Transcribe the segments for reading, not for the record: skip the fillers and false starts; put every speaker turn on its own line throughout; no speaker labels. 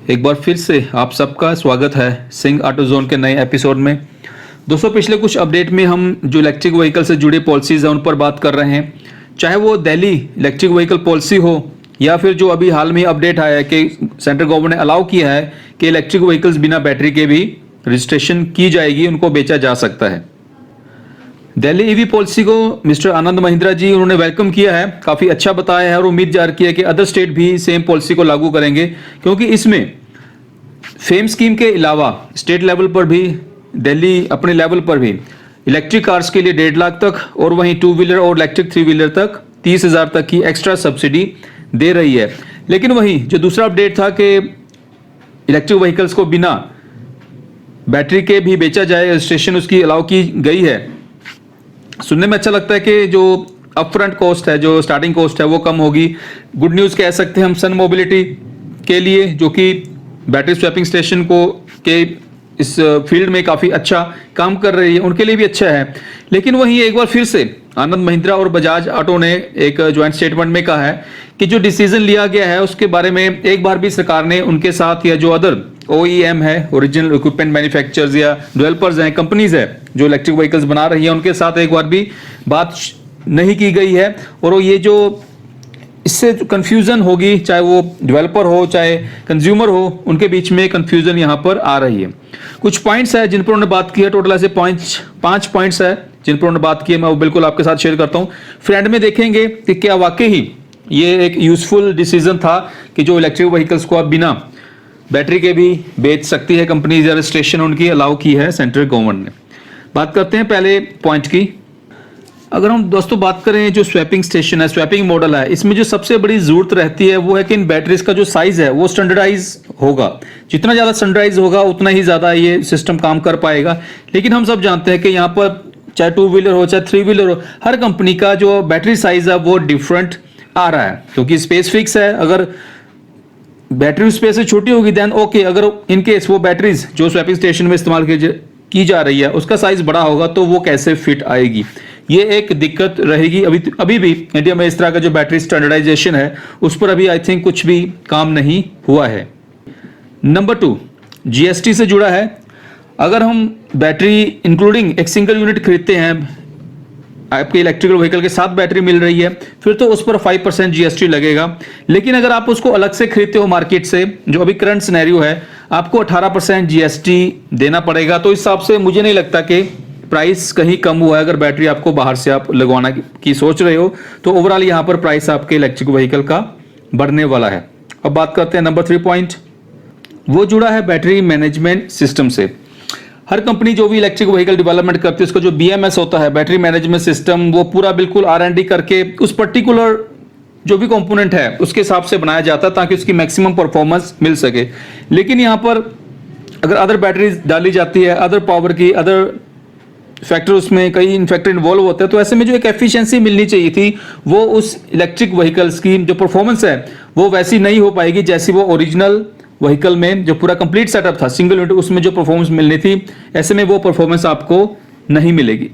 एक बार फिर से आप सबका स्वागत है सिंह ऑटो जोन के नए एपिसोड में। दोस्तों, पिछले कुछ अपडेट में हम जो इलेक्ट्रिक व्हीकल से जुड़े पॉलिसीज़ हैं उन पर बात कर रहे हैं, चाहे वो दिल्ली इलेक्ट्रिक व्हीकल पॉलिसी हो या फिर जो अभी हाल में अपडेट आया है कि सेंट्रल गवर्नमेंट ने अलाउ किया है कि इलेक्ट्रिक व्हीकल्स बिना बैटरी के भी रजिस्ट्रेशन की जाएगी, उनको बेचा जा सकता है। दिल्ली ईवी पॉलिसी को मिस्टर आनंद महिंद्रा जी उन्होंने वेलकम किया है, काफ़ी अच्छा बताया है और उम्मीद ज़ाहिर की है कि अदर स्टेट भी सेम पॉलिसी को लागू करेंगे, क्योंकि इसमें फेम स्कीम के अलावा स्टेट लेवल पर भी, दिल्ली अपने लेवल पर भी इलेक्ट्रिक कार्स के लिए 1.5 लाख तक और वहीं 2 व्हीलर और इलेक्ट्रिक 3 व्हीलर तक 30,000 तक की एक्स्ट्रा सब्सिडी दे रही है। लेकिन वहीं जो दूसरा अपडेट था कि इलेक्ट्रिक व्हीकल्स को बिना बैटरी के भी बेचा जाए, रजिस्ट्रेशन उसकी अलाउ की गई है। सुनने में अच्छा लगता है कि जो अपफ्रंट कॉस्ट है, जो स्टार्टिंग कॉस्ट है वो कम होगी। गुड न्यूज़ कह सकते हैं हम सन मोबिलिटी के लिए, जो कि बैटरी स्वैपिंग स्टेशन को के इस फील्ड में काफ़ी अच्छा काम कर रही है, उनके लिए भी अच्छा है। लेकिन वहीं एक बार फिर से आनंद महिंद्रा और बजाज ऑटो ने एक ज्वाइंट स्टेटमेंट में कहा है कि जो डिसीजन लिया गया है उसके बारे में एक बार भी सरकार ने उनके साथ या जो अदर OEM है, ओरिजिनल इक्विपमेंट मैन्युफैक्चरर्स या डेवलपर्स हैं, कंपनीज है जो इलेक्ट्रिक व्हीकल्स बना रही है, उनके साथ एक बार भी बात नहीं की गई है। और ये जो इससे कंफ्यूजन होगी, चाहे वो डेवलपर हो चाहे कंज्यूमर हो, उनके बीच में कंफ्यूजन यहाँ पर आ रही है। कुछ पॉइंट्स है जिन पर उन्होंने बात की है, टोटल ऐसे 5 पॉइंट्स है जिन पर उन्होंने बात की है, मैं वो बिल्कुल आपके साथ शेयर करता हूँ। फ्रेंड में देखेंगे कि क्या वाकई ही ये एक यूजफुल डिसीजन था कि जो इलेक्ट्रिक व्हीकल्स को आप बिना बैटरी के भी बेच सकती है कंपनीज, या रजिस्ट्रेशन उनकी अलाउ की है सेंट्रल गवर्नमेंट ने। बात करते हैं पहले पॉइंट की। अगर हम दोस्तों बात करें जो स्वैपिंग स्टेशन है, स्वैपिंग मॉडल है, इसमें जो सबसे बड़ी जरूरत रहती है वो है कि इन बैटरीज का जो साइज है वो स्टैंडर्डाइज होगा। जितना ज़्यादा स्टैंडर्डाइज होगा उतना ही ज़्यादा ये सिस्टम काम कर पाएगा। लेकिन हम सब जानते हैं कि यहाँ पर चाहे 2 व्हीलर हो चाहे 3 व्हीलर हो, हर कंपनी का जो बैटरी साइज है वो डिफरेंट आ रहा है, क्योंकि स्पेस फिक्स है। अगर बैटरी स्पेस से छोटी होगी देन ओके, अगर इन केस वो बैटरीज जो स्वैपिंग स्टेशन में इस्तेमाल की जा रही है उसका साइज बड़ा होगा तो वो कैसे फिट आएगी, ये एक दिक्कत रहेगी। अभी भी इंडिया में इस तरह का जो बैटरी स्टैंडर्डाइजेशन है उस पर अभी आई थिंक कुछ भी काम नहीं हुआ है। नंबर 2 GST से जुड़ा है। अगर हम बैटरी इंक्लूडिंग एक सिंगल यूनिट खरीदते हैं, आपके इलेक्ट्रिकल व्हीकल के साथ बैटरी मिल रही है, फिर तो उस पर 5% GST लगेगा। लेकिन अगर आप उसको अलग से खरीदते हो मार्केट से, जो अभी करंट सिनेरियो है, आपको 18% GST देना पड़ेगा। तो इस हिसाब से मुझे नहीं लगता कि प्राइस कहीं कम हुआ है। अगर बैटरी आपको बाहर से आप लगवाना की सोच रहे हो तो ओवरऑल यहाँ पर प्राइस आपके इलेक्ट्रिक व्हीकल का बढ़ने वाला है। अब बात करते हैं नंबर 3 पॉइंट, वो जुड़ा है बैटरी मैनेजमेंट सिस्टम से। हर कंपनी जो भी इलेक्ट्रिक व्हीकल डेवलपमेंट करती है उसका जो BMS होता है, बैटरी मैनेजमेंट सिस्टम, वो पूरा बिल्कुल R&D करके उस पर्टिकुलर जो भी कंपोनेंट है उसके हिसाब से बनाया जाता है ताकि उसकी मैक्सिमम परफॉर्मेंस मिल सके। लेकिन यहाँ पर अगर अदर बैटरीज डाली जाती है, अदर पावर की, अदर फैक्टर, उसमें कई फैक्टर इन्वॉल्व होते हैं, तो ऐसे में जो एक एफिशिएंसी मिलनी चाहिए थी वो उस इलेक्ट्रिक व्हीकल्स की जो परफॉर्मेंस है वो वैसी नहीं हो पाएगी जैसी वो ओरिजिनल व्हीकल में जो पूरा कंप्लीट सेटअप था सिंगल यूनिट, उसमें जो परफॉर्मेंस मिलनी थी, ऐसे में वो परफॉर्मेंस आपको नहीं मिलेगी।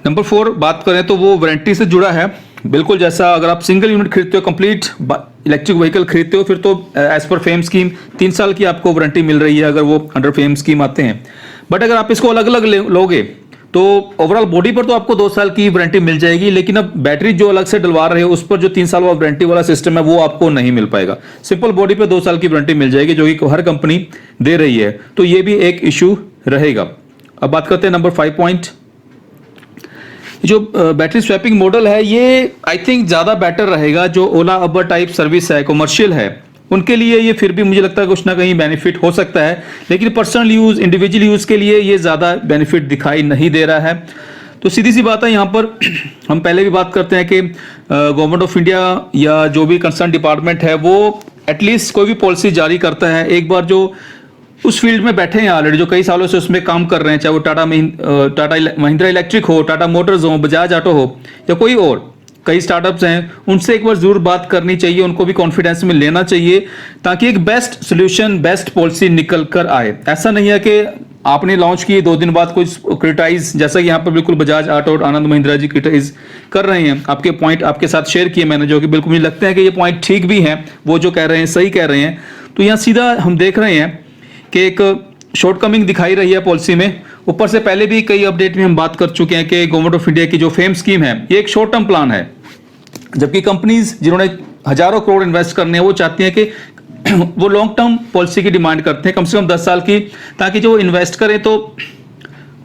नंबर 4 बात करें तो वो वारंटी से जुड़ा है। बिल्कुल जैसा अगर आप सिंगल यूनिट खरीदते हो, कंप्लीट इलेक्ट्रिक व्हीकल खरीदते हो, फिर तो एज पर फेम स्कीम 3 साल की आपको वारंटी मिल रही है अगर वो अंडर फेम स्कीम आते हैं। बट अगर आप इसको अलग अलग लोगे तो ओवरऑल बॉडी पर तो आपको 2 साल की वारंटी मिल जाएगी, लेकिन अब बैटरी जो अलग से डलवा रहे हो उस पर जो 3 साल वारंटी वाला सिस्टम है वो आपको नहीं मिल पाएगा। सिंपल बॉडी पे 2 साल की वारंटी मिल जाएगी जो कि हर कंपनी दे रही है, तो ये भी एक इशू रहेगा। अब बात करते हैं नंबर 5 पॉइंट। जो बैटरी स्वैपिंग मॉडल है ये आई थिंक ज़्यादा बेटर रहेगा। जो ओला उबर टाइप सर्विस है, कमर्शियल है, उनके लिए ये फिर भी मुझे लगता है कुछ ना कहीं बेनिफिट हो सकता है, लेकिन पर्सनल यूज़, इंडिविजुअल यूज़ के लिए ये ज़्यादा बेनिफिट दिखाई नहीं दे रहा है। तो सीधी सी बात है, यहाँ पर हम पहले भी बात करते हैं कि गवर्नमेंट ऑफ इंडिया या जो भी कंसर्न डिपार्टमेंट है वो एटलीस्ट कोई भी पॉलिसी जारी करता है, एक बार जो उस फील्ड में बैठे हैं ऑलरेडी, जो कई सालों से उसमें काम कर रहे हैं, चाहे वो टाटा महिंद्रा इलेक्ट्रिक हो, टाटा मोटर्स हो, बजाज ऑटो हो या कोई और कई स्टार्टअप्स हैं, उनसे एक बार जरूर बात करनी चाहिए, उनको भी कॉन्फिडेंस में लेना चाहिए ताकि एक बेस्ट सोल्यूशन, बेस्ट पॉलिसी निकल कर आए। ऐसा नहीं है कि आपने लॉन्च किए 2 दिन बाद कुछ क्रिटिसाइज, जैसा कि यहाँ पर बिल्कुल बजाज ऑटो और आनंद महिंद्रा जी क्रिटिसाइज कर रहे हैं। आपके पॉइंट आपके साथ शेयर किए मैंने, जो कि बिल्कुल मुझे लगते हैं कि ये पॉइंट ठीक भी हैं, वो जो कह रहे हैं सही कह रहे हैं। तो यहाँ सीधा हम देख रहे हैं कि एक शॉर्टकमिंग दिखाई रही है पॉलिसी में। ऊपर से पहले भी कई अपडेट में हम बात कर चुके हैं कि गवर्नमेंट ऑफ इंडिया की जो फेम स्कीम है ये एक शॉर्ट टर्म प्लान है, जबकि कंपनीज जिन्होंने हजारों करोड़ इन्वेस्ट करने हैं वो चाहती हैं कि वो लॉन्ग टर्म पॉलिसी की डिमांड करते हैं, कम से कम 10 साल की, ताकि जो इन्वेस्ट करें तो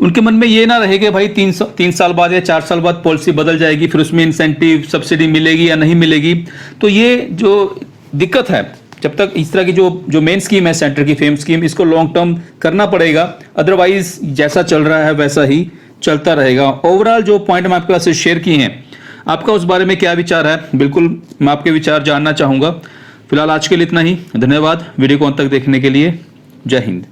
उनके मन में ये ना रहे कि भाई 3 साल बाद या 4 साल बाद पॉलिसी बदल जाएगी, फिर उसमें इंसेंटिव सब्सिडी मिलेगी या नहीं मिलेगी। तो ये जो दिक्कत है, जब तक इस तरह की जो मेन स्कीम है सेंटर की फेम स्कीम, इसको लॉन्ग टर्म करना पड़ेगा, अदरवाइज जैसा चल रहा है वैसा ही चलता रहेगा। ओवरऑल जो पॉइंट मैं आपके पास शेयर किए हैं, आपका उस बारे में क्या विचार है, बिल्कुल मैं आपके विचार जानना चाहूँगा। फिलहाल आज के लिए इतना ही, धन्यवाद वीडियो को अंत तक देखने के लिए। जय हिंद।